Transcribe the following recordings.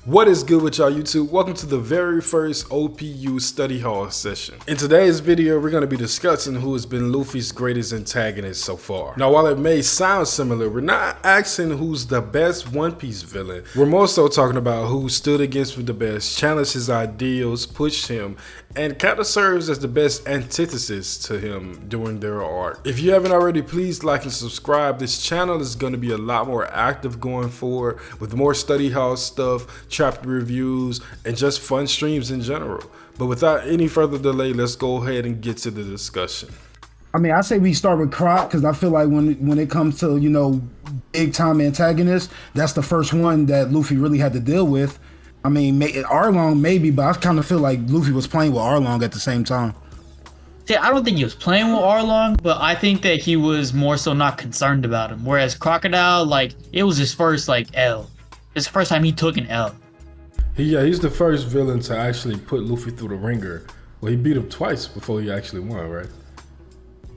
What is good with y'all YouTube? Welcome to the very first OPU study hall session. In today's video, we're going to be discussing who has been Luffy's greatest antagonist so far. Now, while it may sound similar, we're not asking who's the best One Piece villain. We're more so talking about who stood against him the best, challenged his ideals, pushed him, and kind of serves as the best antithesis to him during their arc. If you haven't already, please like and subscribe. This channel is going to be a lot more active going forward with more study hall stuff, chapter reviews, and just fun streams in general. But without any further delay, let's go ahead and get to the discussion. I mean, I say we start with Croc because I feel like when it comes to, you know, big time antagonists, that's the first one that Luffy really had to deal with. I mean, Arlong maybe, but I kind of feel like Luffy was playing with Arlong at the same time. See, I don't think he was playing with Arlong, but I think that he was more so not concerned about him. Whereas Crocodile, like, it was his first, like, L. It's the first time he took an L. He's the first villain to actually put Luffy through the ringer. Well, he beat him twice before he actually won, right?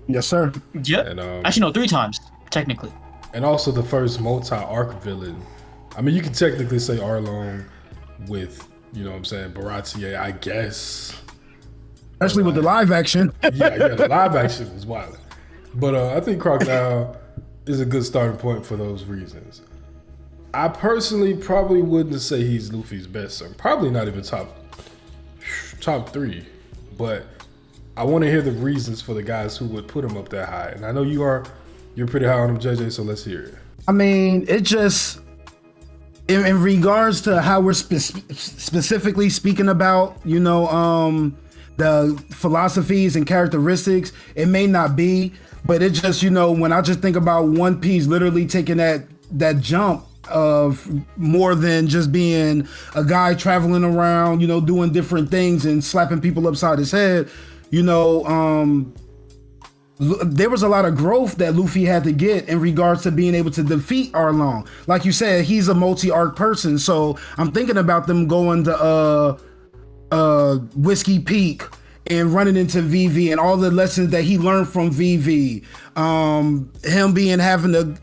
Yes, sir. Yeah. And, actually, no, 3 times, technically. And also the first multi-arc villain. I mean, you can technically say Arlong with, you know what I'm saying, Baratier, I guess. Especially with the live action. yeah, the live action was wild. But I think Crocodile is a good starting point for those reasons. I personally probably wouldn't say he's Luffy's best, or probably not even top 3. But I want to hear the reasons for the guys who would put him up that high. And I know you're pretty high on him, JJ, so let's hear it. I mean, it just, in regards to how we're specifically speaking about, you know, the philosophies and characteristics, it may not be, but it just, you know, when I just think about One Piece literally taking that jump of more than just being a guy traveling around, you know, doing different things and slapping people upside his head, you know, there was a lot of growth that Luffy had to get in regards to being able to defeat Arlong. Like you said, he's a multi-arc person, so I'm thinking about them going to Whiskey Peak and running into VV and all the lessons that he learned from VV. Him having to,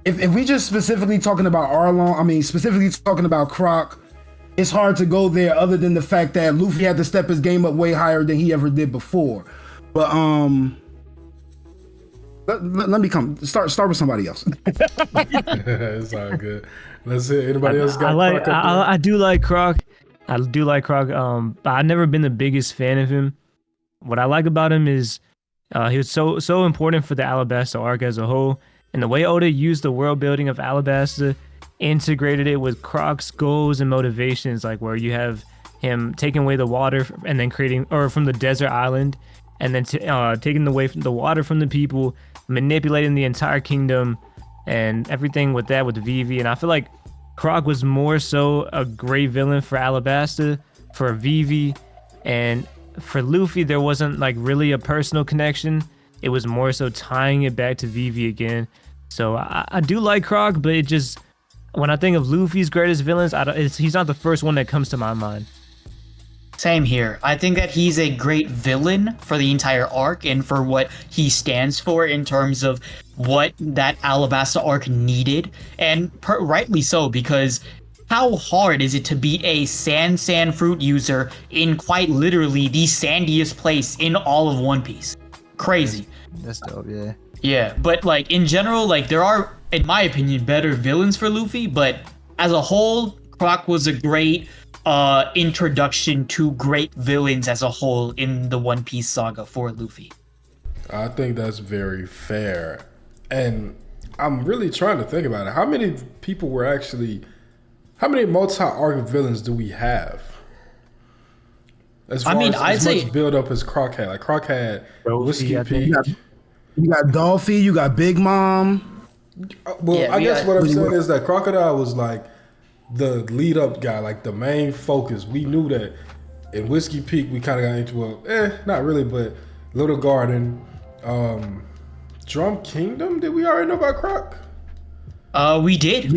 if we just specifically talking about Arlong, I mean specifically talking about Croc, it's hard to go there other than the fact that Luffy had to step his game up way higher than he ever did before. But let me start with somebody else. It's all good. Let's see. Anybody else got Croc? I do like Croc. I do like Croc. But I've never been the biggest fan of him. What I like about him is he was so important for the Alabasta arc as a whole, and the way Oda used the world building of Alabasta, integrated it with Croc's goals and motivations, like where you have him taking away the water and then from the desert island, and then taking away from the water from the people, manipulating the entire kingdom, and everything with that with Vivi. And I feel like Croc was more so a great villain for Alabasta, for Vivi, and for Luffy there wasn't like really a personal connection. It was more so tying it back to Vivi again. So I do like Croc, but it just, when I think of Luffy's greatest villains, he's not the first one that comes to my mind. Same here. I think that he's a great villain for the entire arc and for what he stands for in terms of what that Alabasta arc needed. And rightly so, because how hard is it to beat a sand fruit user in quite literally the sandiest place in all of One Piece? Crazy. That's dope, yeah. Yeah, but like in general, like there are, in my opinion, better villains for Luffy, but as a whole, Croc was a great introduction to great villains as a whole in the One Piece saga for Luffy. I think that's very fair. And I'm really trying to think about it. How many multi-arc villains do we have? As much build up as Croc had. Like Croc had Whiskey Peak. You got Dolphy, you got Big Mom. I guess what I'm saying is that Crocodile was like the lead up guy, like the main focus. We knew that in Whiskey Peak we kind of got into not really, but Little Garden, Drum Kingdom. Did we already know about Croc? We did.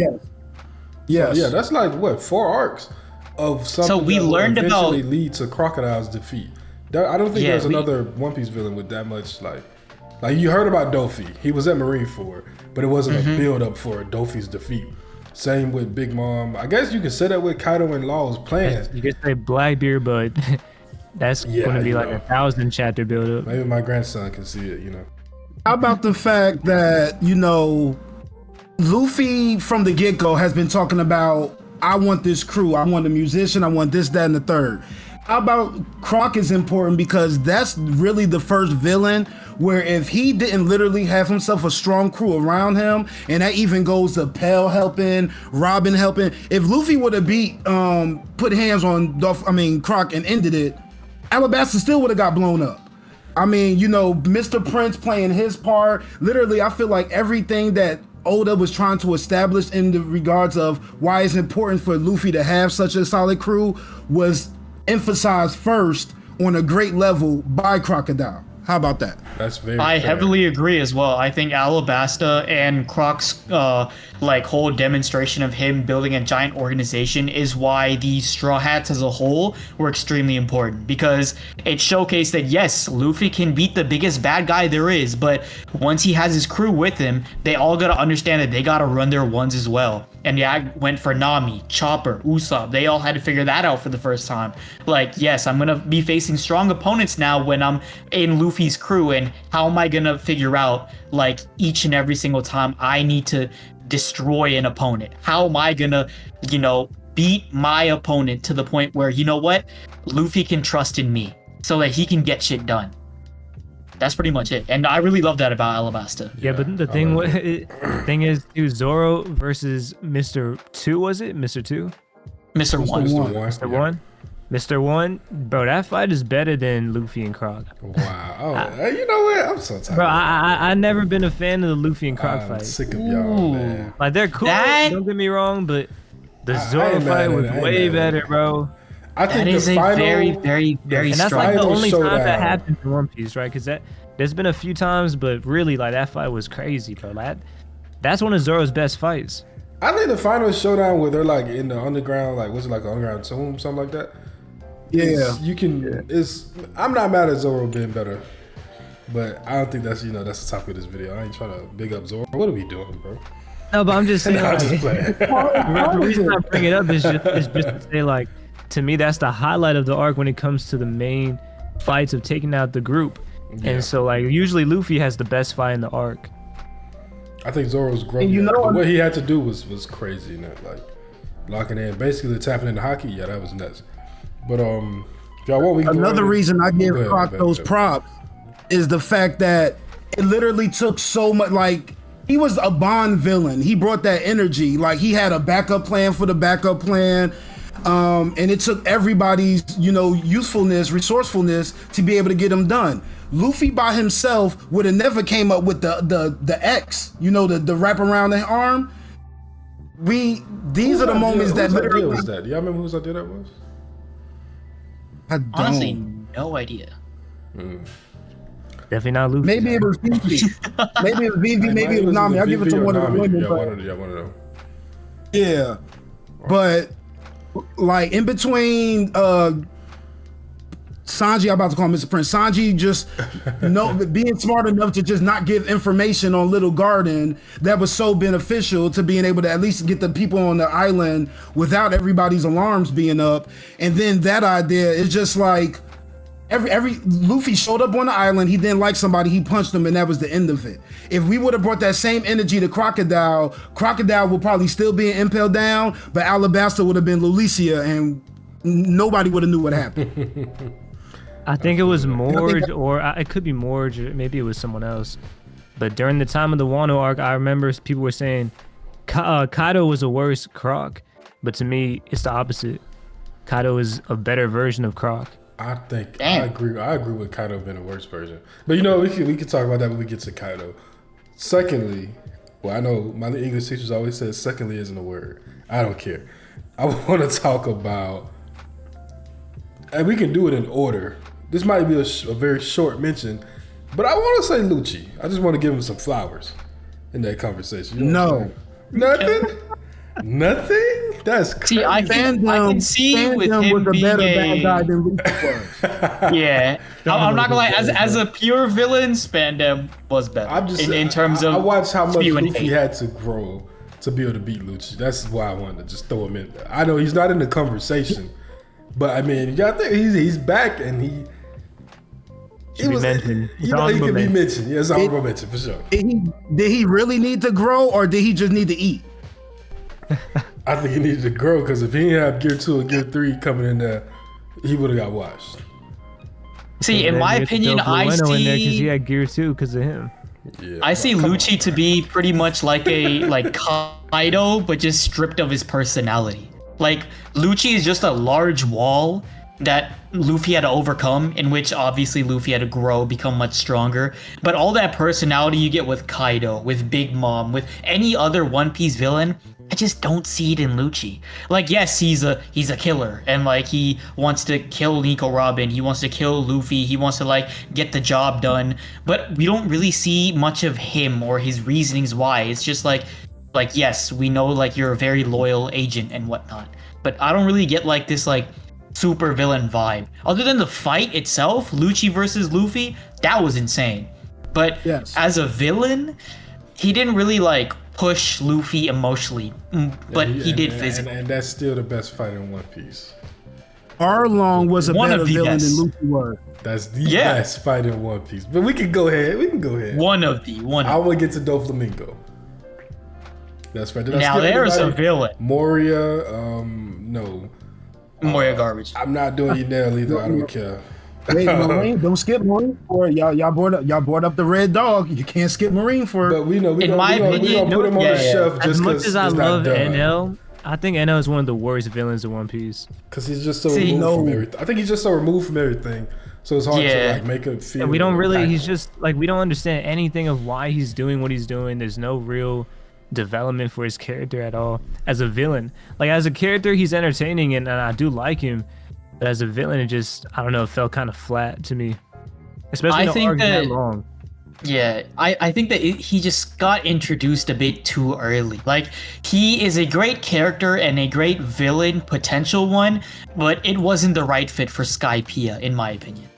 Yes. So, yeah, that's like what, 4 arcs of something. So we learned about lead to Crocodile's defeat. I don't think there's another One Piece villain with that much like you heard about Dolphy. He was at Marineford, but it wasn't a build up for Dolphy's defeat. Same with Big Mom. I guess you could say that with Kaido and Law's plan. You could say Blackbeard, but that's going to be like 1,000 chapter build up. Maybe my grandson can see it, you know. How about the fact that, you know, Luffy from the get-go has been talking about, I want this crew, I want a musician, I want this, that, and the third. How about Croc is important because that's really the first villain where if he didn't literally have himself a strong crew around him, and that even goes to Pell helping, Robin helping, if Luffy would have put hands on Croc and ended it, Alabasta still would have got blown up. I mean, you know, Mr. Prince playing his part. Literally, I feel like everything that Oda was trying to establish in the regards of why it's important for Luffy to have such a solid crew was emphasized first on a great level by Crocodile. How about that? That's very I fair. heavily agree as well. I think Alabasta and Croc's like whole demonstration of him building a giant organization is why the Straw Hats as a whole were extremely important, because it showcased that yes, Luffy can beat the biggest bad guy there is, but once he has his crew with him, they all gotta understand that they gotta run their ones as well. And yeah, I went for Nami, Chopper, Usopp. They all had to figure that out for the first time. Like, yes, I'm gonna be facing strong opponents now when I'm in Luffy's crew, and how am I gonna figure out, like, each and every single time I need to destroy an opponent? How am I gonna, you know, beat my opponent to the point where, you know what, Luffy can trust in me so that he can get shit done? That's pretty much it, and I really love that about Alabasta. Yeah, but the thing is, dude, Zoro versus Mr. 2, was it? Mr. 2? Mr. One. Mr. 1? Mr. 1? Bro, that fight is better than Luffy and Croc. Wow. Oh, you know what? I'm so tired. Bro, I never been a fan of the Luffy and Croc I'm fight. sick of y'all, man. Like, they're cool, don't get me wrong, but the Zoro fight was way better, bro. I think that is the a final, very and that's strong. like the final only time showdown. that happened in One Piece, right? Because there's been a few times, but really, like, that fight was crazy, bro. That's one of Zoro's best fights. I think the final showdown where they're like in the underground, like what's it, like an underground tomb, something like that. Yeah, you can. I'm not mad at Zoro being better, but I don't think that's that's the topic of this video. I ain't trying to big up Zoro. What are we doing, bro? No, but I'm just saying. I'm Like, just playing. the reason I bring it up is just to say, like, to me, that's the highlight of the arc when it comes to the main fights of taking out the group. Yeah. And so, like, usually Luffy has the best fight in the arc. I think Zoro's growth. What he had to do was crazy, and that, like, locking in, basically tapping into hockey. Yeah, that was nuts. But if y'all want, we can another reason I give ahead, Croc those props is the fact that it literally took so much. Like, he was a Bond villain. He brought that energy. Like, he had a backup plan for the backup plan. And it took everybody's, usefulness, resourcefulness to be able to get them done. Luffy by himself would have never came up with the X, the wrap around the arm. These are the moments that literally was that. Do y'all remember whose idea that was? I don't. Honestly, no idea. Definitely not Luffy. Maybe it was Vivi. Maybe it was Vivi. Maybe it was Nami. I'll give it to one of the women. Yeah, one of them. Yeah, but like in between Sanji, I'm about to call him Mr. Prince. Sanji just being smart enough to just not give information on Little Garden that was so beneficial to being able to at least get the people on the island without everybody's alarms being up. And then that idea is just like every Luffy showed up on the island, he didn't like somebody, he punched them, and that was the end of it. If we would have brought that same energy to Crocodile would probably still be impaled down, but Alabasta would have been Lulicia, and nobody would have knew what happened. I think it was Morge, or it could be Morge, or maybe it was someone else. But during the time of the Wano arc, I remember people were saying Kaido was a worse Croc, but to me, it's the opposite. Kaido is a better version of Croc. I think I agree with Kaido being a worse version. But we can talk about that when we get to Kaido. Secondly, well, I know my English teachers always said secondly isn't a word. I don't care. I want to talk about, and we can do it in order. This might be a very short mention, but I want to say Lucci. I just want to give him some flowers in that conversation. You know Nothing? Nothing? That's crazy. See, I can see with him was a being better bad guy than Luffy was. Yeah, I'm not gonna lie. As a pure villain, Spandam was better. I'm just in terms of I watched how much Luffy hate. had to grow to be able to beat Lucci. That's why I wanted to just throw him in there. I know he's not in the conversation, but I mean, you got there. He's back, and he was mentioned. You know, he can be mentioned. Yeah, it's honorable mention for sure. Did he really need to grow, or did he just need to eat? I think he needed to grow, because if he didn't have Gear 2 and Gear 3 coming in there, he would have got washed. See, in my opinion, I see in there because he had Gear 2 because of him. Yeah, I see Lucci to be pretty much like Kaido, but just stripped of his personality. Like, Lucci is just a large wall that Luffy had to overcome, in which obviously Luffy had to grow, become much stronger. But all that personality you get with Kaido, with Big Mom, with any other One Piece villain, I just don't see it in Lucci. Like, yes, he's a killer, and like he wants to kill Nico Robin, he wants to kill Luffy, he wants to like get the job done, but we don't really see much of him or his reasonings why. It's just like yes, we know like you're a very loyal agent and whatnot, but I don't really get like this like super villain vibe. Other than the fight itself, Lucci versus Luffy, that was insane. But as a villain, he didn't really like push Luffy emotionally, but he did physically. And that's still the best fight in One Piece. Arlong was a better villain than Luffy was. That's the best fight in One Piece. But we can go ahead. One. I want to get to Doflamingo. That's right. Now there's a villain. Moria, no. Moria garbage. I'm not doing you nail either. I don't care. Wait, Marine, don't skip Marine. Or y'all brought up the red dog. You can't skip Marine for. But we know we gonna put him on the shelf just because. As much as I love NL, I think NL is one of the worst villains in One Piece. Because he's just so removed from everything. I think he's just so removed from everything, so it's hard to like make him feel. And we don't really. He's just like we don't understand anything of why he's doing what he's doing. There's no real development for his character at all as a villain. Like as a character, he's entertaining and I do like him. But as a villain, it just, I don't know, it felt kind of flat to me. Especially the arc that long. Yeah, I think that he just got introduced a bit too early. Like, he is a great character and a great villain, potential one, but it wasn't the right fit for Skypiea, in my opinion.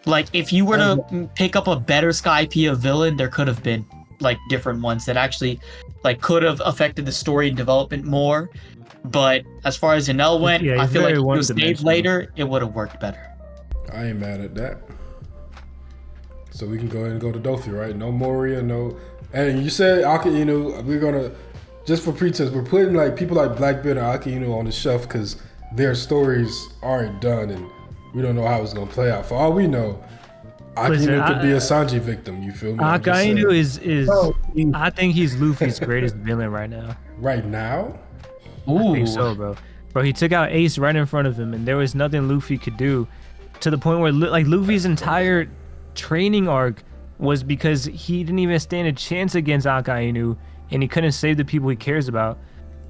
Like, if you were to pick up a better Skypiea villain, there could have been, like, different ones that actually, like, could have affected the story development more. But as far as Enel went, I feel like if it was saved later, it would have worked better. I ain't mad at that. So we can go ahead and go to Dofi, right? No Moria, no. And you said Akainu, we're gonna, just for pretense, we're putting like people like Blackbeard and Akainu on the shelf because their stories aren't done and we don't know how it's gonna play out. For all we know, Akainu could be a Sanji victim. You feel me? Akainu is I think he's Luffy's greatest villain right now. Right now? Ooh. I think so, bro. Bro, he took out Ace right in front of him, and there was nothing Luffy could do, to the point where like Luffy's entire training arc was because he didn't even stand a chance against Akainu, and he couldn't save the people he cares about,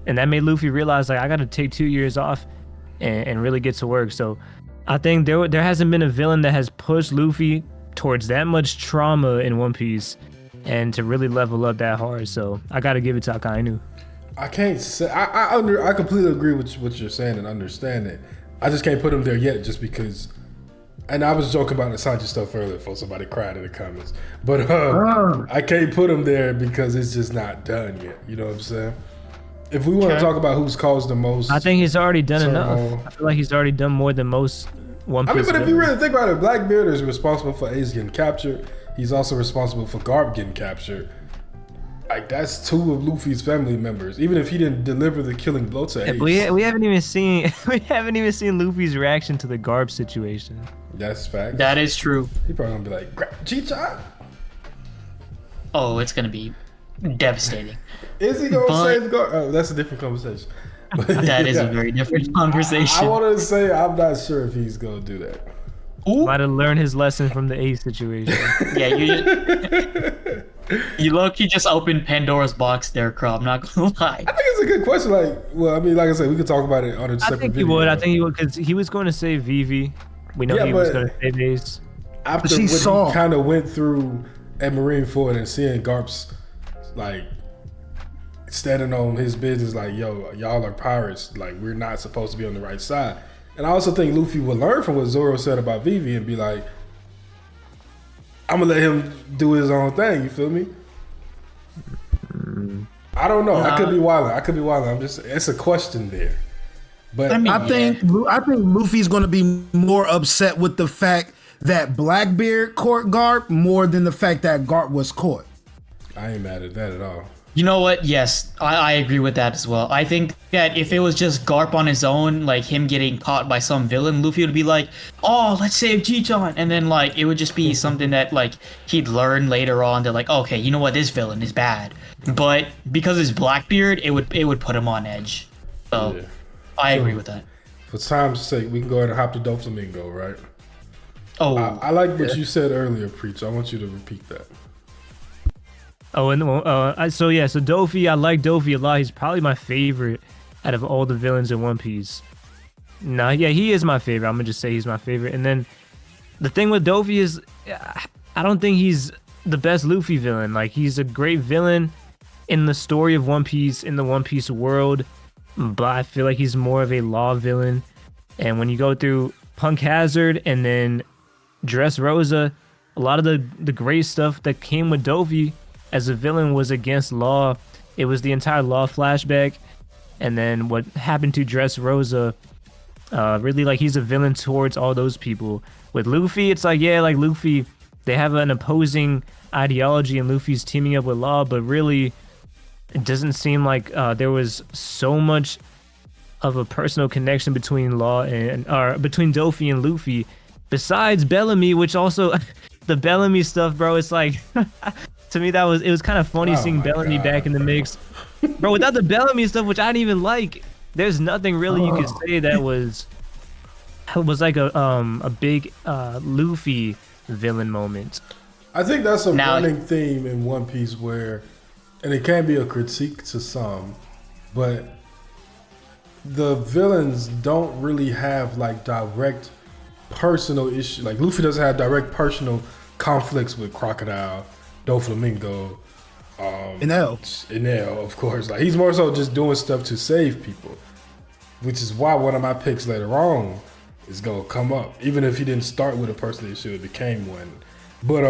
and that made Luffy realize like I got to take 2 years off and really get to work. So I think there hasn't been a villain that has pushed Luffy towards that much trauma in One Piece and to really level up that hard. So I got to give it to Akainu. I can't say I completely agree with what you're saying and understand it. I just can't put him there yet, just because. And I was joking about the Sanji stuff earlier, before somebody cried in the comments. But I can't put him there because it's just not done yet. You know what I'm saying? If we want to talk about who's caused the most, I think he's already done enough. I feel like he's already done more than most One Piece. But if you really think about it, Blackbeard is responsible for Ace getting captured. He's also responsible for Garp getting captured. Like, that's two of Luffy's family members. Even if he didn't deliver the killing blow to Ace. We haven't even seen Luffy's reaction to the Garp situation. That's fact. That is true. He probably gonna be like, G-Chop. Oh, it's gonna be devastating. Is he gonna save Garp? Oh, that's a different conversation. That is a very different conversation. I wanted to say I'm not sure if he's gonna do that. Ooh. Might have learned his lesson from the Ace situation. Yeah, you low-key just opened Pandora's box there, Crow. I'm not gonna lie. I think it's a good question. Like, well, I mean, like I said, we could talk about it on a separate video. I think he would, because he was going to save Vivi. We know he was going to save Ace. After what he kind of went through at Marineford and seeing Garp's, like, standing on his business, like, yo, y'all are pirates. Like, we're not supposed to be on the right side. And I also think Luffy would learn from what Zoro said about Vivi and be like, I'm gonna let him do his own thing. You feel me? I don't know. I could be wilding. I'm just. It's a question there. But I mean, I think Luffy's going to be more upset with the fact that Blackbeard caught Garp more than the fact that Garp was caught. I ain't mad at that at all. You know what? Yes, I agree with that as well. I think that if it was just Garp on his own, like him getting caught by some villain, Luffy would be like, "Oh, let's save Chichon," and then like it would just be something that like he'd learn later on that like, okay, you know what, this villain is bad. But because it's Blackbeard, it would put him on edge. So Yeah. I agree with that. For time's sake, we can go ahead and hop to Doflamingo, right? Oh, I like what you said earlier, Preach. I want you to repeat that. Oh, and so Dofi, I like Dofi a lot. He's probably my favorite out of all the villains in One Piece. Nah, yeah, he is my favorite. I'm gonna just say he's my favorite. And then the thing with Dofi is, I don't think he's the best Luffy villain. Like, he's a great villain in the story of One Piece, in the One Piece world, but I feel like he's more of a law villain. And when you go through Punk Hazard and then Dressrosa, a lot of the great stuff that came with Dofi as a villain was against law. It was the entire law flashback, and then what happened to Dressrosa, really, like, he's a villain towards all those people. With Luffy, it's like, yeah, like Luffy, they have an opposing ideology and Luffy's teaming up with law, but really it doesn't seem like there was so much of a personal connection between law and between Dofi and Luffy, besides Bellamy, which also the Bellamy stuff, bro, it's like to me it was kind of funny seeing Bellamy back in the mix, bro. Without the Bellamy stuff, which I didn't even like, there's nothing really you could say that was like a big Luffy villain moment. I think that's a running theme in One Piece where, and it can be a critique to some, but the villains don't really have like direct personal issues. Like Luffy doesn't have direct personal conflicts with Crocodile, Doflamingo, Enel, of course. Like, he's more so just doing stuff to save people, which is why one of my picks later on is gonna come up, even if he didn't start with a personal issue, it became one. But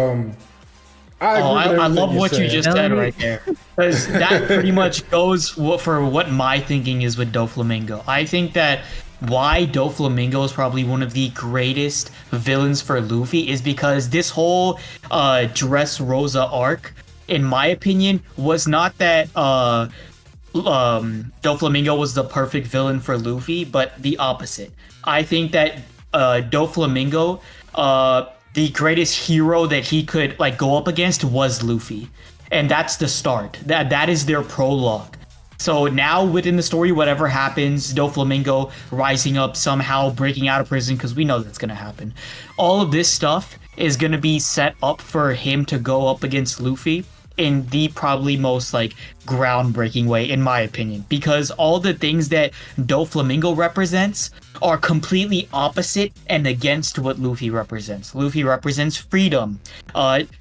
I love what you just said right there, because that pretty much goes for what my thinking is with Doflamingo. I think that why Doflamingo is probably one of the greatest villains for Luffy is because this whole Dressrosa arc, in my opinion, was not that Doflamingo was the perfect villain for Luffy, but the opposite. I think that Doflamingo, the greatest hero that he could like go up against was Luffy, and that's the start. That is their prologue. So now within the story, whatever happens, Doflamingo rising up, somehow breaking out of prison, because we know that's gonna happen. All of this stuff is gonna be set up for him to go up against Luffy in the probably most like groundbreaking way, in my opinion, because all the things that Doflamingo represents are completely opposite and against what Luffy represents. Luffy represents freedom,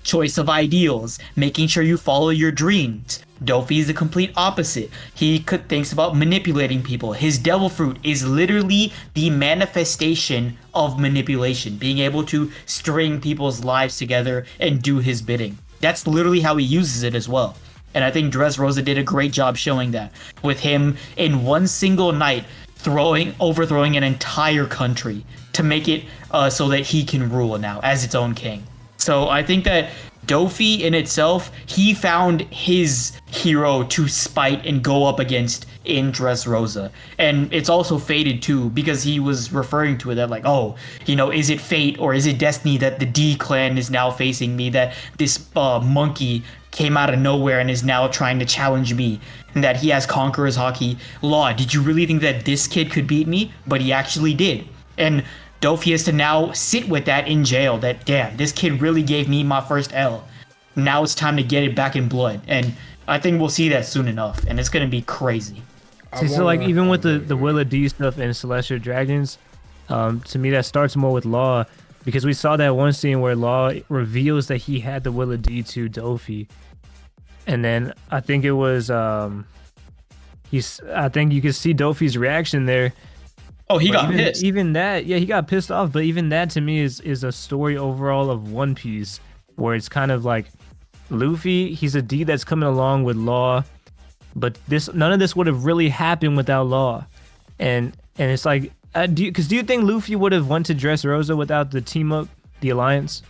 choice of ideals, making sure you follow your dreams. Dofi is the complete opposite. He thinks about manipulating people. His devil fruit is literally the manifestation of manipulation, being able to string people's lives together and do his bidding. That's literally how he uses it as well. And I think Dressrosa did a great job showing that, with him in one single night overthrowing an entire country to make it so that he can rule now as its own king. So I think that Dofi in itself, he found his hero to spite and go up against in Dressrosa. And it's also fated too, because he was referring to it that like, oh, you know, is it fate or is it destiny that the D clan is now facing me, that this monkey came out of nowhere and is now trying to challenge me, and that he has Conqueror's Haki. Law, did you really think that this kid could beat me? But he actually did. And Dofi has to now sit with that in jail, that damn, this kid really gave me my first L. Now it's time to get it back in blood. And I think we'll see that soon enough, and it's going to be crazy. So like, even with the Willa D stuff and Celestial Dragons, to me that starts more with Law, because we saw that one scene where Law reveals that he had the Willa D to Dofi. And then I think it was I think you could see Dofi's reaction there. Oh, he got pissed. Even that, yeah, he got pissed off. But even that to me is a story overall of One Piece, where it's kind of like Luffy, he's a D that's coming along with Law, but none of this would have really happened without Law, and it's like, do you think Luffy would have went to Dressrosa without the team up, the alliance?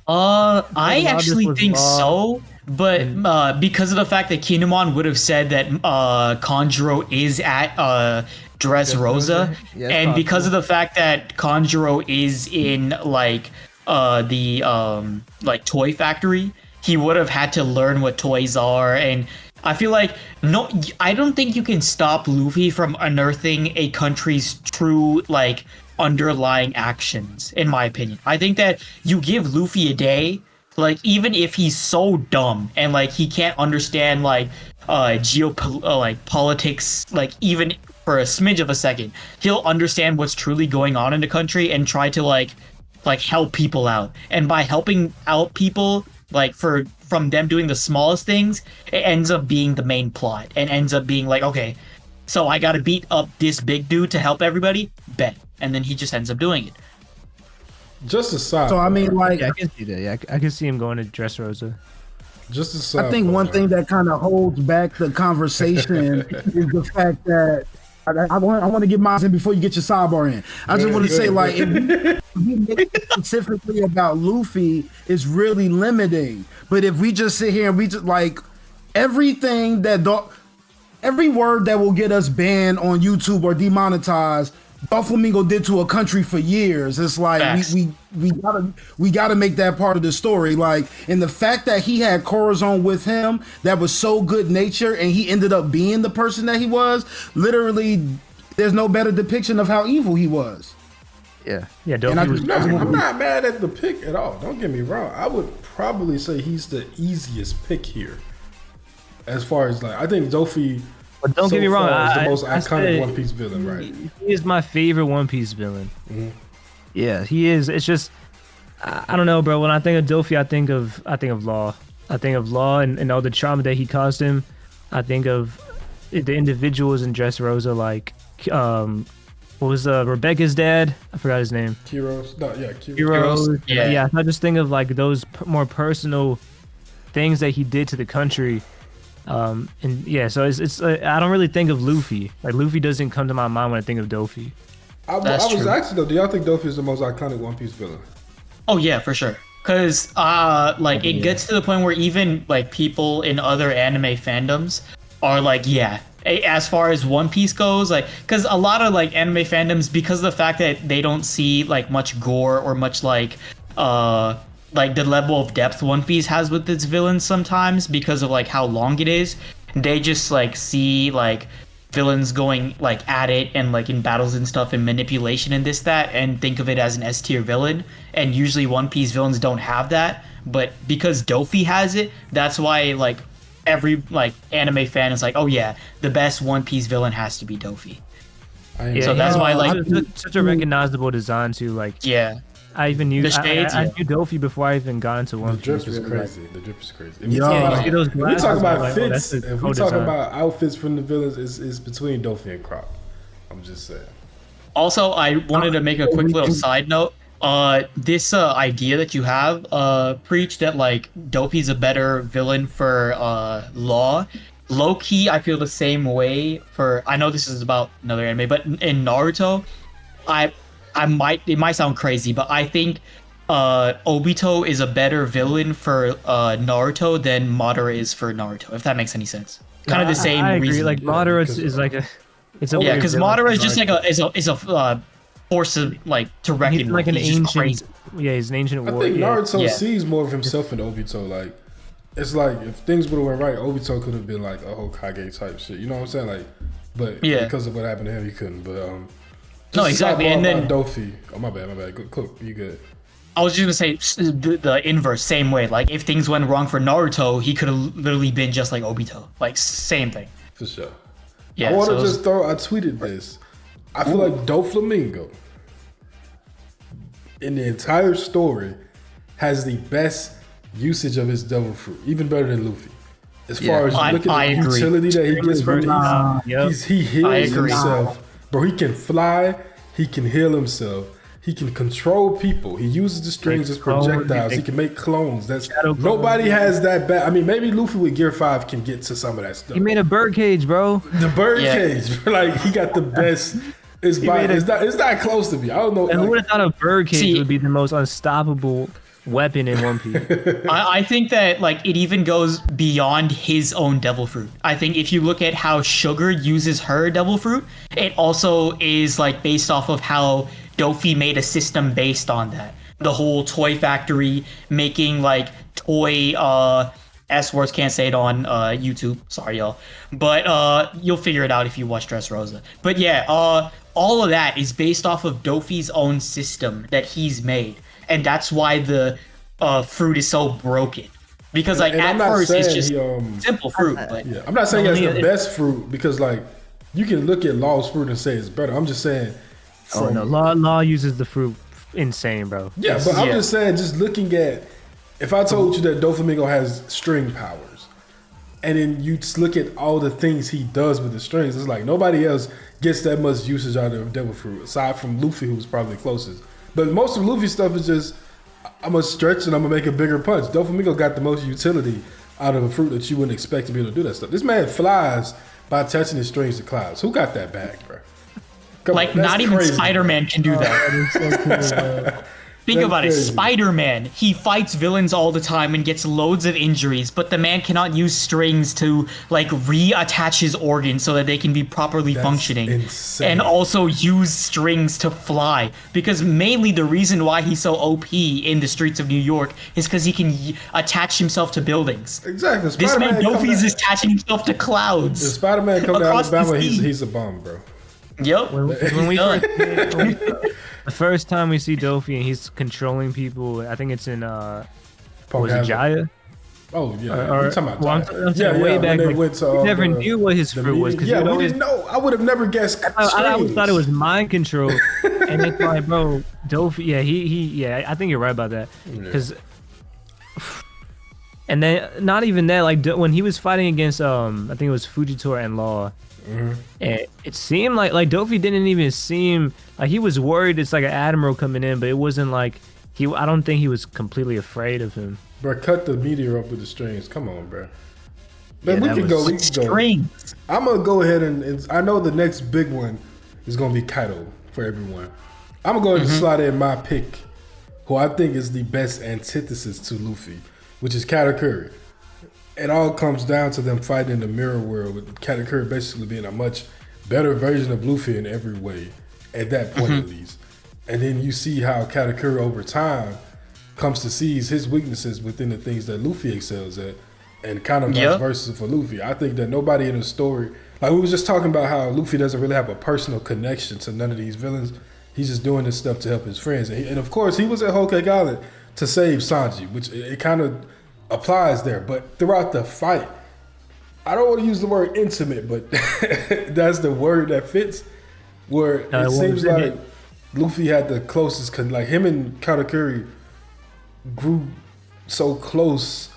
I actually think so, but because of the fact that Kinemon would have said that Kanjuro is at Dressrosa, Yeah, and because of the fact that Kanjuro is in like the like toy factory, he would have had to learn what toys are. And I feel like I don't think you can stop Luffy from unearthing a country's true like underlying actions, in my opinion. I think that you give Luffy a day, like even if he's so dumb and like he can't understand like like politics, like even for a smidge of a second, he'll understand what's truly going on in the country and try to like help people out. And by helping out people, like from them doing the smallest things, it ends up being the main plot and ends up being like, okay, so I gotta beat up this big dude to help everybody, bet. And then he just ends up doing it. Just a side. So I mean, like, Yeah, I can see that. Yeah, I can see him going to Dressrosa. just a side. I think one thing that kind of holds back the conversation is the fact that I want to get mine in before you get your sidebar in. I just want to say, like, if we make it specifically about Luffy, is really limiting. But if we just sit here and we just like everything every word that will get us banned on YouTube or demonetized, Doflamingo did to a country for years. It's like we gotta make that part of the story. Like, and the fact that he had Corazon with him that was so good natured, and he ended up being the person that he was. Literally, there's no better depiction of how evil he was. Yeah. Yeah, Dofy was. I'm not mad at the pick at all. Don't get me wrong. I would probably say he's the easiest pick here. As far as like, I think Dofy. But don't get me wrong, is the most I iconic said One Piece villain, right? He is my favorite One Piece villain. Mm-hmm. Yeah, he is. It's just, I don't know, bro. When I think of Dofy, I think of Law. I think of Law and all the trauma that he caused him. I think of the individuals in Dressrosa, like what was Rebecca's dad? I forgot his name. Kiros. No, yeah, Heroes. Yeah. I just think of like those more personal things that he did to the country. And yeah, so it's I don't really think of Luffy. Like, Luffy doesn't come to my mind when I think of Dofy. I was asking though, do y'all think Dofy is the most iconic One Piece villain? Oh yeah, for sure. Cause like it gets to the point where even like people in other anime fandoms are like, yeah, as far as One Piece goes, like, cause a lot of like anime fandoms, because of the fact that they don't see like much gore or much like the level of depth One Piece has with its villains sometimes, because of like how long it is, they just like see like villains going like at it and like in battles and stuff and manipulation and this that, and think of it as an S tier villain. And usually One Piece villains don't have that, but because Dofy has it, that's why like every like anime fan is like, oh yeah, the best One Piece villain has to be Dofy. Yeah, so that's why like such a recognizable design too. Like, yeah. I even knew The shades, I knew Dofy before I even got into One The Piece. drip is crazy. The drip is crazy. If Yeah, you see those if we glasses, talk about like, fits, that's a if cool we talk design. about outfits from the villains, is between Dofy and Croc. I'm just saying. Also, I wanted to make a quick little side note. This idea that you have, Preach, that like Dofy's a better villain for Law. Low key, I feel the same way for. I know this is about another anime, but in Naruto, it might sound crazy, but I think Obito is a better villain for Naruto than Madara is for Naruto, if that makes any sense. Kind of the same I agree. reason. Like, Madara is like a. It's a Yeah, weird because villain. Madara is just like a force of like to reckon He's like with. an He's just ancient. crazy. Yeah, he's an ancient I warrior. think Naruto Yeah. sees more of himself in Obito. Like, it's like if things would have went right, Obito could have been like a Hokage type shit. You know what I'm saying? Like, but Yeah. because of what happened to him, he couldn't. But No, exactly. And then Dofy. Oh my bad. Cook, you good? I was just gonna say the inverse, same way. Like if things went wrong for Naruto, he could have literally been just like Obito. Like same thing. For sure. Yeah. I want to so just throw. I tweeted this. I feel like Doflamingo in the entire story has the best usage of his devil fruit, even better than Luffy. As far as you look at I the agree. utility that he gets from it, he I heals agree. himself. Bro, he can fly, he can heal himself, He can control people. He uses the strings as projectiles. He can make clones. Nobody has that bad. I mean, maybe Luffy with Gear 5 can get to some of that stuff. He made a bird cage, bro. The bird cage. Like, he got the best. It's not close to me. I don't know. And who would have thought a bird cage would be the most unstoppable weapon in One Piece? I think that like it even goes beyond his own devil fruit. I think if you look at how Sugar uses her devil fruit, it also is like based off of how Dofi made a system based on that. The whole toy factory making like toy S words, can't say it on YouTube. Sorry, y'all. But you'll figure it out if you watch Dressrosa. But yeah, all of that is based off of Dofi's own system that he's made. And that's why the fruit is so broken. Because like at first it's just simple fruit. But yeah, I'm not saying it's the best fruit because like you can look at Law's fruit and say it's better. I'm just saying. Law uses the fruit insane, bro. Yeah, but I'm just saying, just looking at, if I told you that Doflamingo has string powers, and then you just look at all the things he does with the strings, it's like nobody else gets that much usage out of devil fruit aside from Luffy, who's probably the closest. But most of Luffy's stuff is just, I'm gonna stretch and I'm gonna make a bigger punch. Doflamingo got the most utility out of a fruit that you wouldn't expect to be able to do that stuff. This man flies by attaching his strings to clouds. Who got that back, bro? Like, not even Spider-Man can do that. Think about it. Spider-Man, he fights villains all the time and gets loads of injuries, but the man cannot use strings to like reattach his organs so that they can be properly functioning. Insane. And also use strings to fly. Because mainly the reason why he's so OP in the streets of New York is because he can attach himself to buildings. Exactly. This man Dofi's is attaching himself to clouds. If Spider-Man comes to Alabama, he's a bum, bro. Yep. When we the first time we see Dofi and he's controlling people, I think it's in was it Jaya? Oh yeah, we're talking about I'm saying way back. Like, went to, we never knew what his fruit was because we didn't know. I would have never guessed. I always thought it was mind control, and it's like, bro, Dofi. Yeah, I think you're right about that because. And then not even that, like when he was fighting against I think it was Fujitora and Law. Mm-hmm. And it seemed like Dofi didn't even seem like he was worried. It's like an admiral coming in, but it wasn't like I don't think he was completely afraid of him. Bro, cut the meteor up with the strings. Come on, bro. Man, we can go. Strings. I'm gonna go ahead and I know the next big one is gonna be Kaido for everyone. I'm gonna go ahead and slide in my pick, who I think is the best antithesis to Luffy, which is Katakuri. It all comes down to them fighting in the mirror world, with Katakuri basically being a much better version of Luffy in every way, at that point at least. And then you see how Katakuri over time comes to seize his weaknesses within the things that Luffy excels at, and kind of vice versa for Luffy. I think that nobody in the story, like we was just talking about how Luffy doesn't really have a personal connection to none of these villains. He's just doing this stuff to help his friends. And of course, he was at Whole Cake Island to save Sanji, which it kind of applies there. But throughout the fight, I don't want to use the word intimate, but that's the word that fits, where it seems like Luffy had the closest, like him and Katakuri grew so close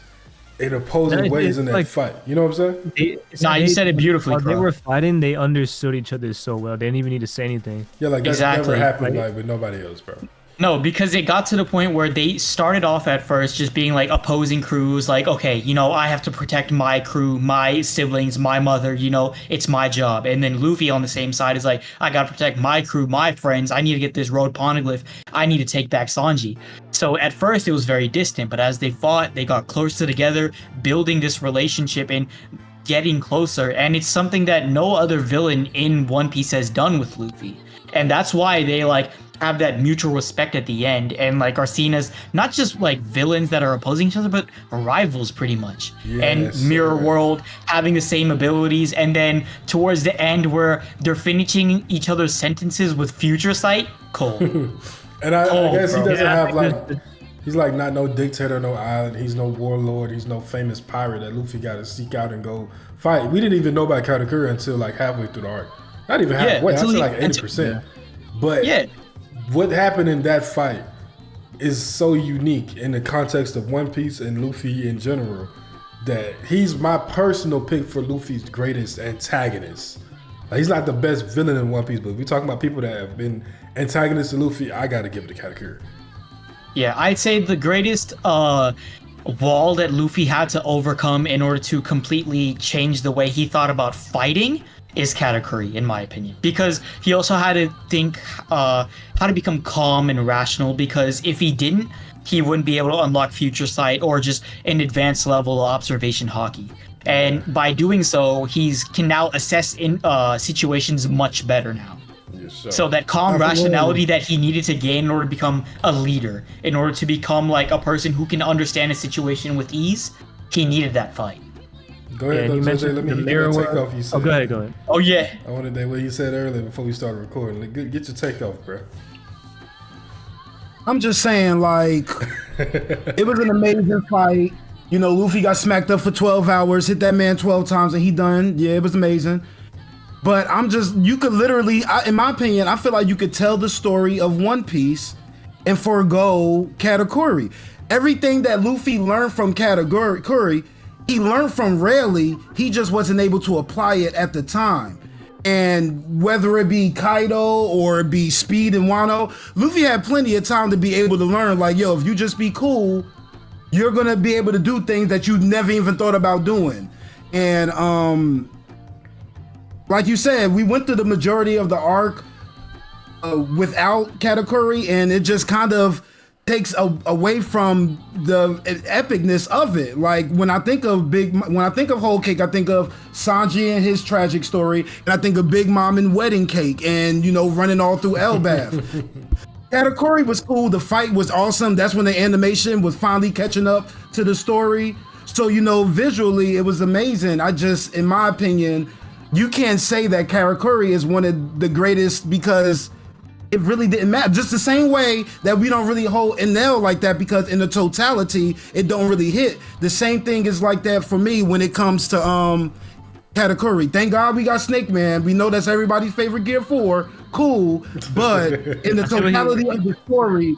in opposing ways in that fight. You know what I'm saying? You said it beautifully. While they were fighting, they understood each other so well. They didn't even need to say anything. Yeah, like that's never happened like with nobody else, bro. No, because it got to the point where they started off at first just being like opposing crews, like, okay, you know, I have to protect my crew, my siblings, my mother, you know, it's my job. And then Luffy on the same side is like, I gotta protect my crew, my friends, I need to get this road poneglyph, I need to take back Sanji. So at first it was very distant, but as they fought, they got closer together, building this relationship and getting closer. And it's something that no other villain in One Piece has done with Luffy. And that's why they like have that mutual respect at the end and like are seen as not just like villains that are opposing each other, but rivals pretty much. Yes, and Mirror World having the same abilities, and then towards the end where they're finishing each other's sentences with future sight, cold. And I guess he doesn't have like, he's like not no dictator, no island, he's no warlord, he's no famous pirate that Luffy got to seek out and go fight. We didn't even know about Katakuri until like halfway through the arc. Not even halfway, I'd say like 80%. But what happened in that fight is so unique in the context of One Piece and Luffy in general that he's my personal pick for Luffy's greatest antagonist Like, he's not the best villain in One Piece, but if we're talking about people that have been antagonists to Luffy, I gotta give it to Katakuri. Yeah, I'd say the greatest wall that Luffy had to overcome in order to completely change the way he thought about fighting is Katakuri, in my opinion. Because he also had to think how to become calm and rational, because if he didn't, he wouldn't be able to unlock Future Sight or just an advanced level observation hockey. And by doing so, can now assess in situations much better now. Yes, so that calm rationality that he needed to gain in order to become a leader, in order to become like a person who can understand a situation with ease, he needed that fight. Go ahead, Yeah, you mentioned let me the get your mirror take work. off. You said. Oh, go ahead. Oh yeah. I wanted that what you said earlier before we started recording. Like, get your take off, bro. I'm just saying, like, it was an amazing fight. You know, Luffy got smacked up for 12 hours, hit that man 12 times, and he done. Yeah, it was amazing. But you could literally, in my opinion, I feel like you could tell the story of One Piece and forego Katakuri. Everything that Luffy learned from Katakuri, he learned from Rayleigh. He just wasn't able to apply it at the time. And whether it be Kaido or it be Speed and Wano, Luffy had plenty of time to be able to learn, like, yo, if you just be cool, you're gonna be able to do things that you never even thought about doing. And like you said, we went through the majority of the arc without Katakuri, and it just kind of takes away from the epicness of it. Like, when I think of Whole Cake, I think of Sanji and his tragic story, and I think of Big Mom and Wedding Cake, and running all through Elbaf. Katakuri was cool. The fight was awesome. That's when the animation was finally catching up to the story. So, visually, it was amazing. In my opinion, you can't say that Katakuri is one of the greatest because it really didn't matter. Just the same way that we don't really hold Enel like that because in the totality, it don't really hit. The same thing is like that for me when it comes to Katakuri. Thank God we got Snake Man. We know that's everybody's favorite Gear 4. Cool. But in the totality of the story,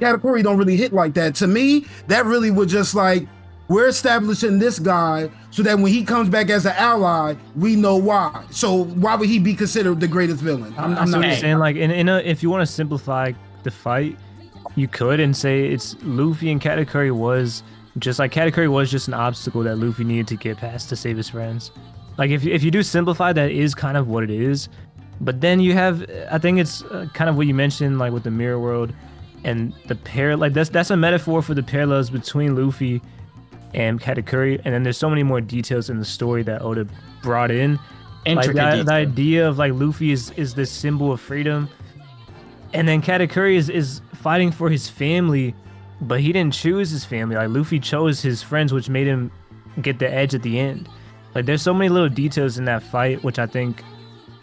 Katakuri don't really hit like that. To me, that really was just like, we're establishing this guy so that when he comes back as an ally, we know why. So why would he be considered the greatest villain? I'm not saying, like, if you want to simplify the fight, you could and say it's Luffy and Katakuri was just an obstacle that Luffy needed to get past to save his friends. Like, if you do simplify, that is kind of what it is. But then you have, I think it's kind of what you mentioned, like with the mirror world and the like that's a metaphor for the parallels between Luffy and Katakuri, and then there's so many more details in the story that Oda brought in. Like the idea of like Luffy is this symbol of freedom, and then Katakuri is fighting for his family, but he didn't choose his family. Like, Luffy chose his friends, which made him get the edge at the end. Like, there's so many little details in that fight, which I think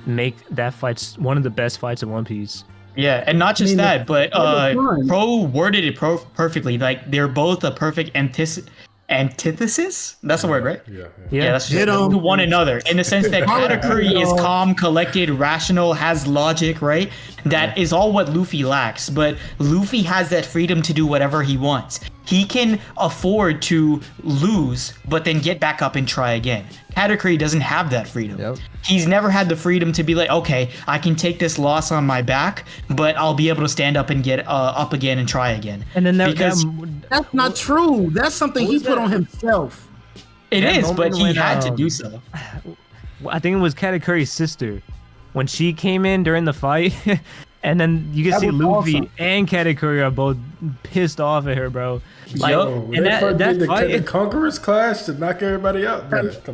make that fight one of the best fights in One Piece. Yeah, and not just that, but Pro worded it perfectly. Like, they're both a perfect antithesis. That's the word, right? Yeah, that's just to one another, in the sense that Katakuri is calm, collected, rational, has logic, right? That is all what Luffy lacks, but Luffy has that freedom to do whatever he wants. He can afford to lose, but then get back up and try again. Katakuri doesn't have that freedom. Yep. He's never had the freedom to be like, okay, I can take this loss on my back, but I'll be able to stand up and get up again and try again. And then that's not true. That's something he put on himself. It is, but he had to do so. I think it was Katakuri's sister when she came in during the fight. And then you can see Luffy and Katakuri are both pissed off at her, bro. Like, and the Conqueror's Clash to knock everybody out.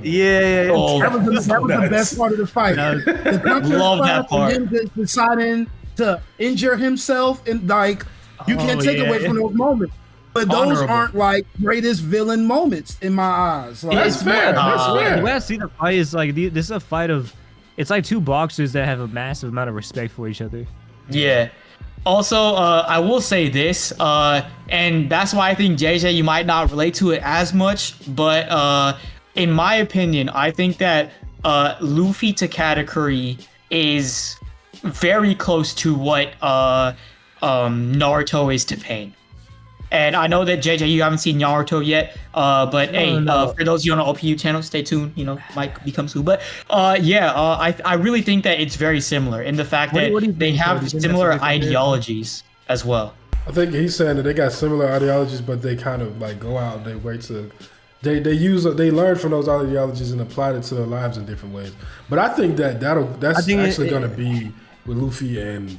Yeah. Oh, that was the best part of the fight. Love that part. Him deciding to injure himself, and like, you can't take away from those moments. But those aren't like greatest villain moments in my eyes. Like, that's fair. The way I see the fight is like this is a fight of, it's like two boxers that have a massive amount of respect for each other. Yeah. Also, I will say this, and that's why I think JJ, you might not relate to it as much, but in my opinion, I think that Luffy to Katakuri is very close to what Naruto is to Pain. And I know that JJ, you haven't seen Naruto yet, but no. for those of you on the OPU channel, stay tuned. You know, might become soon. But I really think that it's very similar in the fact that What do you they think, have Cody? Do you think that's a similar good comparison? ideologies as well. I think he's saying that they got similar ideologies, but they kind of like go out. They wait to, they learn from those ideologies and apply it to their lives in different ways. But I think that's actually going to be with Luffy and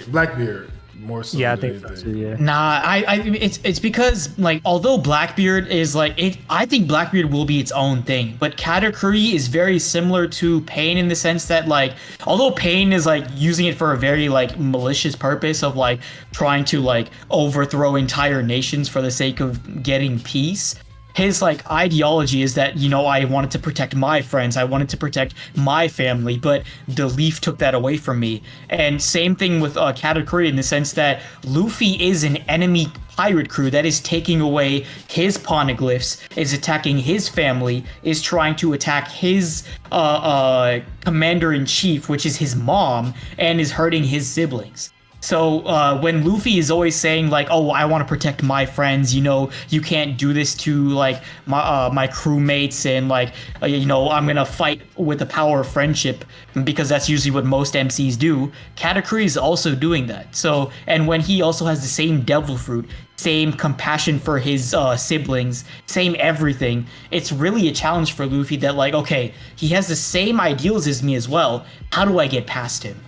Blackbeard more so. Yeah, I than think so anything. too. Yeah. Nah, it's because like although Blackbeard is like it, I think Blackbeard will be its own thing. But Katakuri is very similar to Pain in the sense that like although Pain is like using it for a very like malicious purpose of like trying to like overthrow entire nations for the sake of getting peace. His like ideology is that, you know, I wanted to protect my friends, I wanted to protect my family, but the Leaf took that away from me. And same thing with Katakuri in the sense that Luffy is an enemy pirate crew that is taking away his poneglyphs, is attacking his family, is trying to attack his commander-in-chief, which is his mom, and is hurting his siblings. So when Luffy is always saying like, "Oh, I want to protect my friends," you know, you can't do this to like my crewmates, and like, you know, I'm gonna fight with the power of friendship because that's usually what most MCs do. Katakuri is also doing that. So, and when he also has the same devil fruit, same compassion for his siblings, same everything, it's really a challenge for Luffy that like, okay, he has the same ideals as me as well. How do I get past him?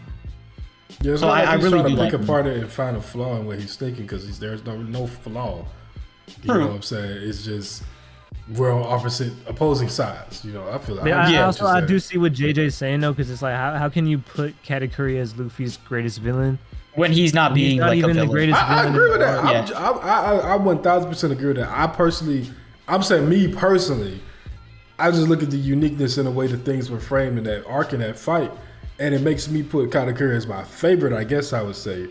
Yeah, it's So not like I he's really trying do to pick like apart it and find a flaw in what he's thinking because there's no flaw. You know what I'm saying? It's just we're on opposing sides. You know, I feel like. Yeah, I do see what JJ's saying though, because it's like how can you put Katakuri as Luffy's greatest villain When he's not being not like even a the villain. greatest I villain? agree with that. Yeah. I 1000% agree with that. I'm saying me personally, I just look at the uniqueness in the way the things were framed in that arc and that fight, and it makes me put Katakuri as my favorite, I guess I would say.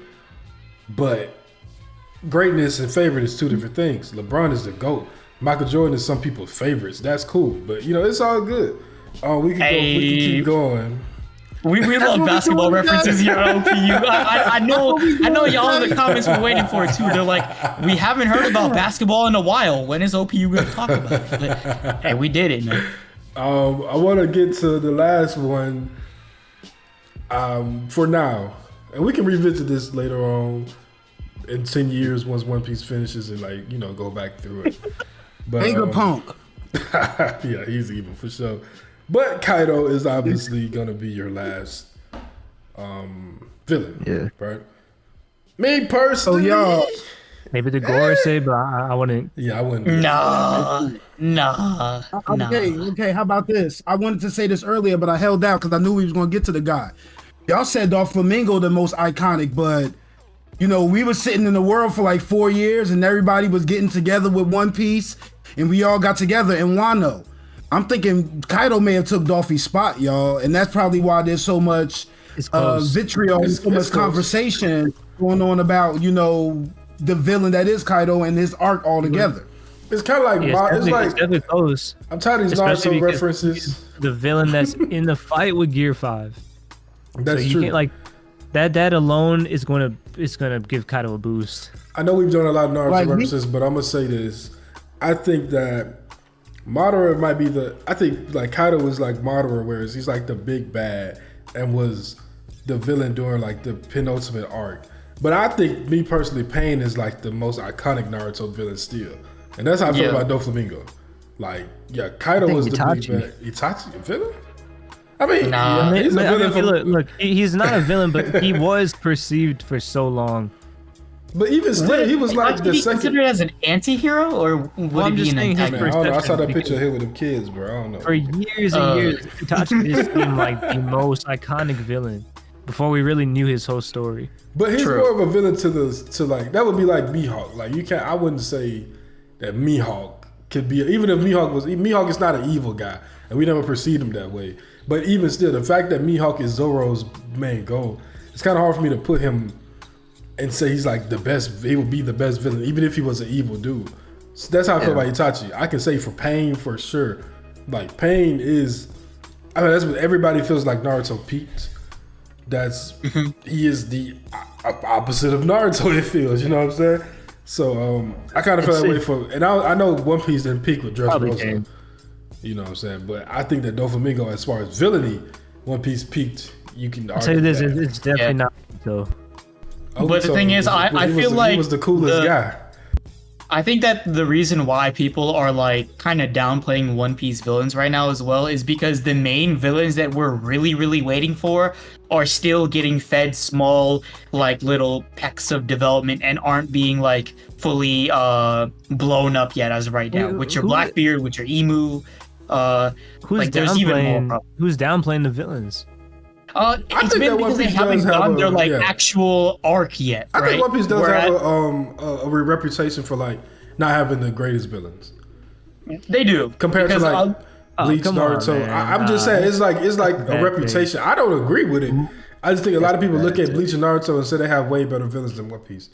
But greatness and favorite is two different things. LeBron is the GOAT. Michael Jordan is some people's favorites. That's cool, but you know it's all good. We can keep going. We love basketball references here at OPU. I know y'all in the comments were waiting for it too. They're like, we haven't heard about basketball in a while. When is OPU going to talk about it? But, hey, we did it, man. I want to get to the last one for now, and we can revisit this later on in 10 years once One Piece finishes and like, you know, go back through it. But Vegapunk. yeah, he's evil for sure. But Kaido is obviously gonna be your last villain. Yeah. Right? Me personally. So y'all, Maybe the Gore say, but I wouldn't. Yeah, I wouldn't. Nah. okay, how about this? I wanted to say this earlier, but I held out because I knew we was gonna get to the guy. Y'all said Doflamingo the most iconic, but you know, we were sitting in the world for like 4 years and everybody was getting together with One Piece and we all got together in Wano. I'm thinking Kaido may have took Dolphy's spot, y'all, and that's probably why there's so much vitriol and so much conversation going on about, you know, the villain that is Kaido and his arc altogether. It's kind of like It's definitely close. I'm tired of these Especially Naruto because references. The villain that's in the fight with Gear 5. That's so you true. can't, like that alone is gonna give Kaido a boost. I know we've done a lot of Naruto Like, references, but I'm gonna say this. I think that Madara might be I think like Kaido was like Madara, whereas he's like the big bad and was the villain during like the penultimate arc. But I think, me personally, Pain is like the most iconic Naruto villain still. And that's how I feel about Doflamingo. Like, yeah, Kaido was the big bad. Itachi, a villain? I mean, Nah. he's a villain. Look, he's not a villain, but he was perceived for so long. But even still, he was like the he second. considered as an anti-hero, or would I'm it be just an saying his antagonist? Man, I don't know. I saw that perception, picture here with them kids, bro. I don't know. For years and years, Itachi just seemed like the most iconic villain before we really knew his whole story. But he's more of a villain to like, that would be like Mihawk. Like, you can't, I wouldn't say that Mihawk could be, even if Mihawk is not an evil guy, and we never perceived him that way. But even still, the fact that Mihawk is Zoro's main goal, it's kind of hard for me to put him and say he's like the best, he would be the best villain, even if he was an evil dude. So that's how I feel about Itachi. I can say for Pain, for sure. Like, Pain is, I mean, that's what everybody feels like Naruto peaked. He is the opposite of Naruto, it feels, you know what I'm saying? So I kind of felt that way for, and I know One Piece didn't peak with Probably Dressrosa. can. You know what I'm saying? But I think that Doflamingo, as far as villainy, One Piece peaked. You can I'll tell argue you this, that. it's definitely not. So But the thing is, I feel like he was the coolest guy. I think that the reason why people are like kind of downplaying One Piece villains right now as well is because the main villains that we're really waiting for are still getting fed small like little pecks of development and aren't being like fully blown up yet as of right now. With your Blackbeard, with your Emu, who's like there's even more. Who's downplaying the villains? It's been because they haven't done their like actual arc yet. I think One Piece does have a reputation for like not having the greatest villains. They do compared to like Bleach, Naruto. I'm just saying it's like a reputation. I don't agree with it. I just think a lot of people look at Bleach and Naruto and say they have way better villains than One Piece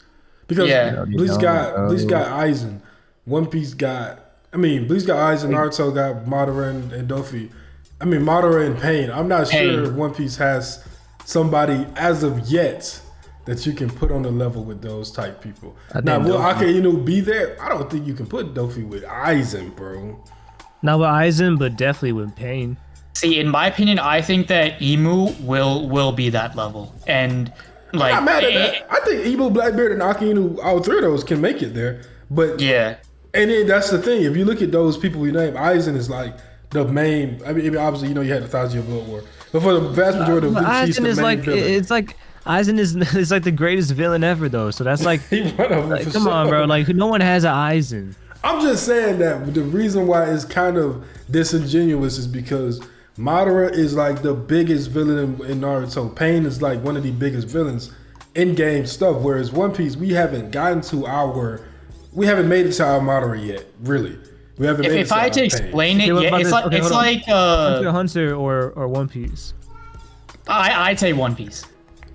because Bleach got Aizen, Bleach got Aizen, Naruto got Madara and Dofi. I mean, Madara and Pain. I'm not sure One Piece has somebody as of yet that you can put on the level with those type people. Now, will Ake be there? I don't think you can put Dofi with Aizen, bro. Not with Aizen, but definitely with Pain. See, in my opinion, I think that Emu will be that level, and like I'm not mad at that. I think Emu, Blackbeard, and Ake, all three of those can make it there. But and then that's the thing. If you look at those people we name, Aizen is like the main. I mean, obviously, you had the 1,000 Year Blood War, but for the vast majority of Bleach, he's the main villain. It's like Aizen is like the greatest villain ever, though. So that's like, come on, bro. Like no one has an Aizen. I'm just saying that the reason why it's kind of disingenuous is because Madara is like the biggest villain in Naruto. Pain is like one of the biggest villains in game stuff. Whereas One Piece, we haven't made it to our Madara yet, really. We haven't made it if I had to explain it, it's like Hunter or One Piece. I'd say One Piece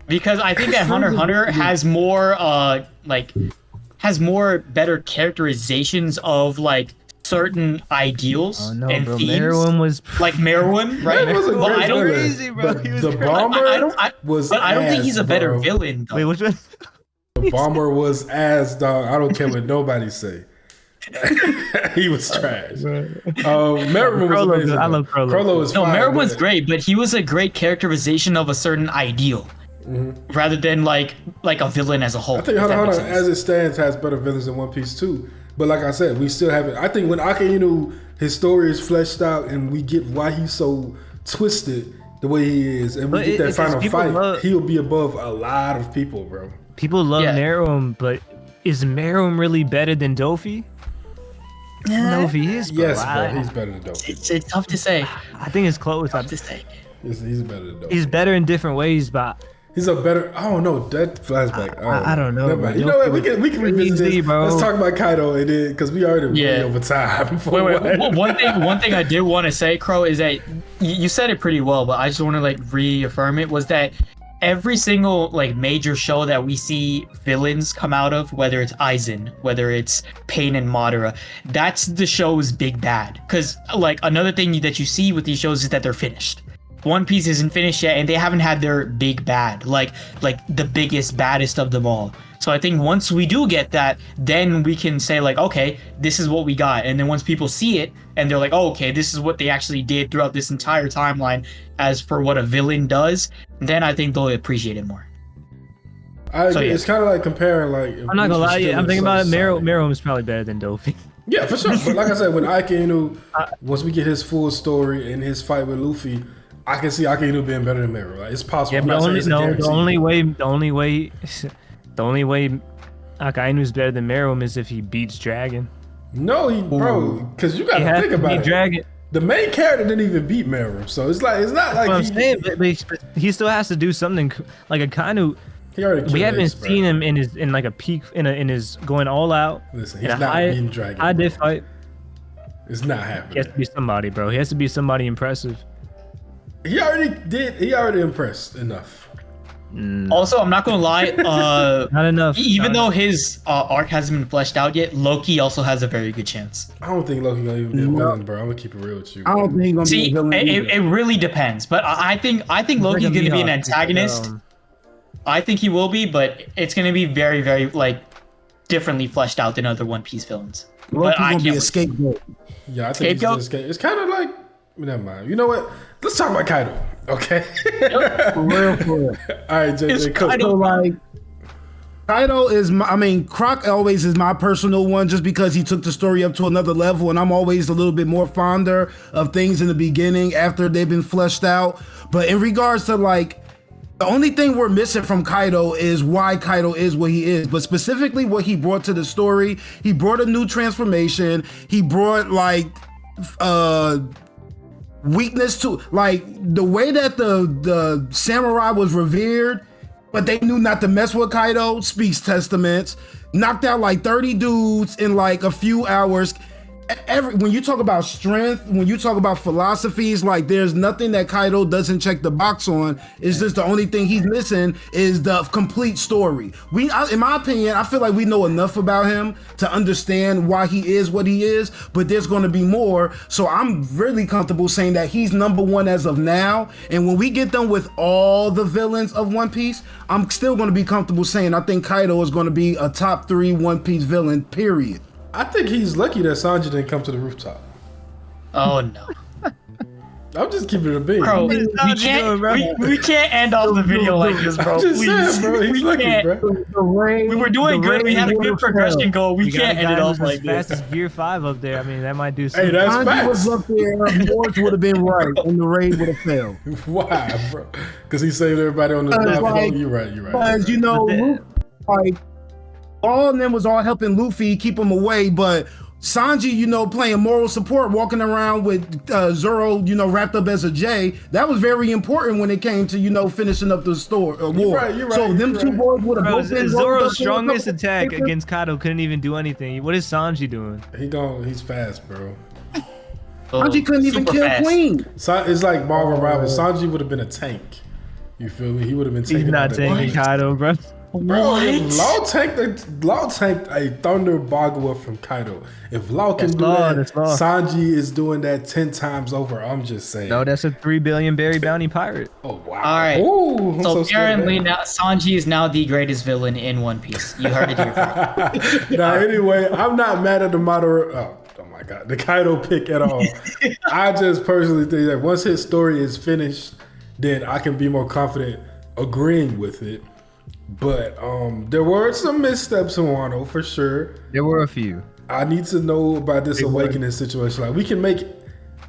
because I think that Hunter x Hunter has more has more better characterizations of like certain ideals and themes. Meruem was like Meruem, right? Well, I don't crazy, bro. The bomber but I don't think he's a better villain. Though. Wait, which one? The bomber was ass, dog. I don't care what nobody say. He was trash. Meruem was amazing. I love Crollo. Crollo is fine. Meruem's great, but he was a great characterization of a certain ideal. Rather than like a villain as a whole. I think Hunter x Hunter, as it stands, has better villains than One Piece too. But like I said, we still haven't. I think when Ake his story is fleshed out and we get why he's so twisted the way he is, and we get that final fight, he'll be above a lot of people, bro. People love Meruem, but is Meruem really better than Dofi? I don't know if he is, bro. Yes, bro, he's better than Dofi. It's tough to say. I think it's close. Tough to say. He's better than Dofi. He's better in different ways, but he's a better. I don't know that flashback. I don't know. You know what? We can revisit this. Bro. Let's talk about Kaido and then because we already way over time. Wait. One thing I did want to say, Crow, is that you said it pretty well, but I just want to like reaffirm it. Was that every single like major show that we see villains come out of, whether it's Aizen, whether it's Pain and Madara, that's the show's big bad. Because like another thing that you see with these shows is that they're finished. One Piece isn't finished yet, and they haven't had their big bad, like the biggest, baddest of them all. So I think once we do get that, then we can say like, okay, this is what we got. And then once people see it, and they're like, oh, okay, this is what they actually did throughout this entire timeline as for what a villain does, then I think they'll appreciate it more. It's kind of like comparing like. I'm not gonna lie, I'm thinking about it. Meruem is probably better than Dofi. Yeah, for sure. But like I said, when Ake once we get his full story and his fight with Luffy, I can see Ake being better than Meruem. Like, it's possible. Yeah, the only way Ake is better than Meruem is if he beats Dragon. No, bro, because you gotta think about it. Dragon. The main character didn't even beat Meruem, so it's not like I'm saying, but he still has to do something like a kind of. We haven't seen him in like a peak in his going all out. Listen, he's not beating Dragon. I did fight. It's not happening. He has to be somebody, bro. He has to be somebody impressive. He already impressed enough. Also, I'm not gonna lie. Not enough. Even though his arc hasn't been fleshed out yet, Loki also has a very good chance. I don't think Loki gonna even be a villain, bro. I'm gonna keep it real with you. I don't think he's gonna be a villain. It really depends, but I think Loki's gonna be an antagonist. I think he will be, but it's gonna be very, very like differently fleshed out than other One Piece villains. Luffy's But I gonna be can't a scapegoat. Yeah, I think he's Scapegoat? just it's kind of like never mind. You know what? Let's talk about Kaido. Okay. For real, for real. All right, JJ. Cool. So like, Kaido is Croc always is my personal one just because he took the story up to another level, and I'm always a little bit more fonder of things in the beginning after they've been fleshed out. But in regards to like, the only thing we're missing from Kaido is why Kaido is what he is, but specifically what he brought to the story. He brought a new transformation. He brought like weakness to like the way that the samurai was revered, but they knew not to mess with Kaido speaks testaments. Knocked out like 30 dudes in like a few hours. When you talk about strength, when you talk about philosophies, like there's nothing that Kaido doesn't check the box on. It's just the only thing he's missing is the complete story. In my opinion, I feel like we know enough about him to understand why he is what he is, but there's going to be more. So I'm really comfortable saying that he's number one as of now. And when we get done with all the villains of One Piece, I'm still going to be comfortable saying I think Kaido is going to be a top 3 One Piece villain, period. I think he's lucky that Sanji didn't come to the rooftop. Oh no. I'm just keeping it a beat. Bro, we can't end off the video like this, bro. I'm just saying, bro. He's lucky, bro. We were doing good. We had a good progression goal. We can't end it off like this. this. Fast as Gear 5 up there. I mean, that might do something. Hey, that's Sanji facts. was up there, Morge would have been right, and the raid would have failed. Why, bro? Because he saved everybody on the top. Like, You're right. Because you know, like all of them was all helping Luffy keep him away, but Sanji, you know, playing moral support, walking around with Zoro, you know, wrapped up as a J. That was very important when it came to, you know, finishing up the war. You're right, so them two boys would have both been Zoro's strongest attack against Kaido couldn't even do anything. What is Sanji doing? He's fast, bro. Sanji couldn't even kill fast. Queen. It's like Marvel Rivals. Sanji would have been a tank. You feel me? He would have been taking He's not out tanking Kaido, bro. Bro, if Law tanked a Thunder Bagua from Kaido. If Law can do that, Sanji is doing that 10 times over. I'm just saying. No, that's a 3 billion berry bounty pirate. Oh wow! All right. Ooh, So apparently now Sanji is now the greatest villain in One Piece. You heard it here first. Now, anyway, I'm not mad at the moderator. Oh my god, the Kaido pick at all. I just personally think that once his story is finished, then I can be more confident agreeing with it. But there were some missteps in Wano for sure. There were a few. I need to know about this awakening situation. Like we can make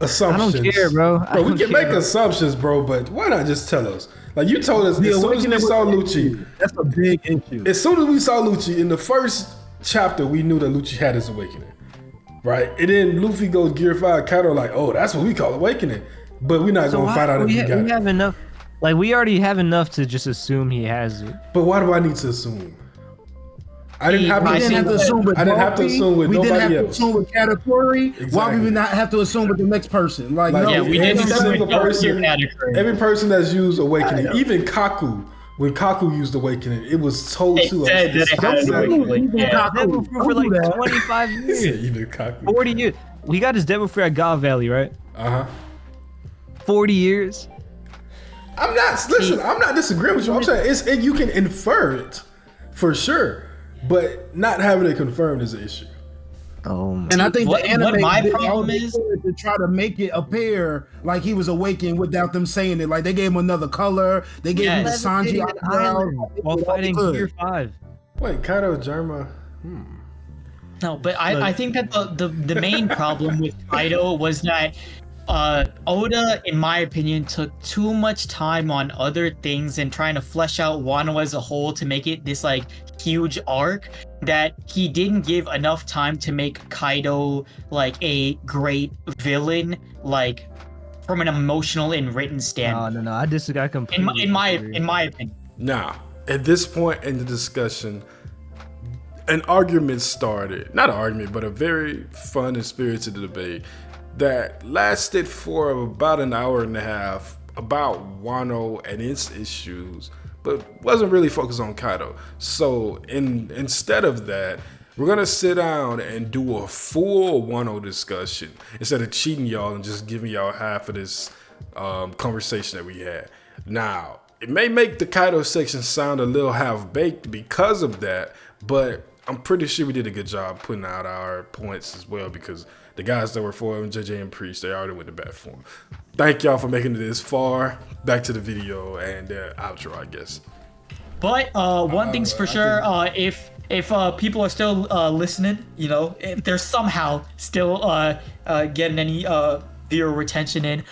assumptions. I don't care, bro. We can make assumptions, bro. But why not just tell us? Like you told us as soon as we saw Lucci. That's a big issue. As soon as we saw Lucci in the first chapter, we knew that Lucci had his awakening, right? And then Luffy goes Gear 5. Kaido like, oh, that's what we call awakening. But we're not gonna find out if we got it. We have enough. Like, we already have enough to just assume he has it. But why do I need to assume? I didn't have to assume with nobody else. We didn't have to assume with Katakuri. Exactly. Why we would not have to assume with the next person? Like no, yeah, we didn't assume with every person that's used awakening, even Kaku. When Kaku used awakening, it was told to us. Devil Fruit for like 25 years. Even Kaku. 40 years. We got his Devil Fruit at God Valley, right? 40 years. I'm not disagreeing with you. I'm saying you can infer it for sure, but not having it confirmed is an issue. And I think the anime my problem is to try to make it appear like he was awakened without them saying it. Like they gave him another color, they gave him the Sanji eyebrows while fighting Gear 5. Wait, Kaido Germa. No, but I think that the main problem with Kaido was that Oda, in my opinion, took too much time on other things and trying to flesh out Wano as a whole to make it this like huge arc that he didn't give enough time to make Kaido like a great villain, like from an emotional and written standpoint. No, I disagree. I completely in my opinion. Now, at this point in the discussion, an argument started. Not an argument, but a very fun and spirited debate that lasted for about an hour and a half about Wano and its issues, but wasn't really focused on Kaido. So instead of that, we're gonna sit down and do a full Wano discussion instead of cheating y'all and just giving y'all half of this conversation that we had. Now, it may make the Kaido section sound a little half-baked because of that, but I'm pretty sure we did a good job putting out our points as well, because the guys that were for him, JJ and Priest, they already went to bat for him. Thank y'all for making it this far. Back to the video and outro, I guess. But one thing's for sure, if people are still listening, you know, if they're somehow still getting any viewer retention in,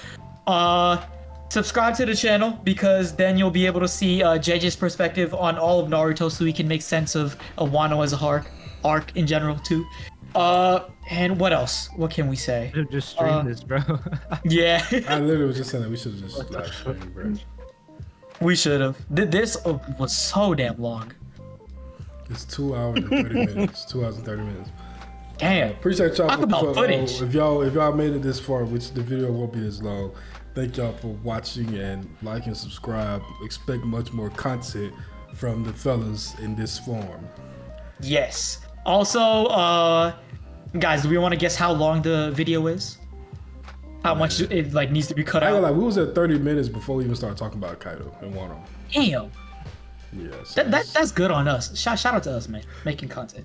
subscribe to the channel, because then you'll be able to see JJ's perspective on all of Naruto, so we can make sense of Wano as a arc in general too. And what else? What can we say? Should have just streamed this, bro. Yeah. I literally was just saying that we should have just live streamed, bro. We should have. This was so damn long. It's 2 hours and 30 minutes. 2 hours and 30 minutes. Damn. Appreciate y'all Talk about footage. If y'all made it this far, which the video won't be this long, thank y'all for watching, and like and subscribe. Expect much more content from the fellas in this form. Yes. Also, guys, do we want to guess how long the video is? How much it like needs to be cut out? Like, we was at 30 minutes before we even started talking about Kaido and Wano. Damn. Yeah. So That's good on us. Shout out to us, man, making content.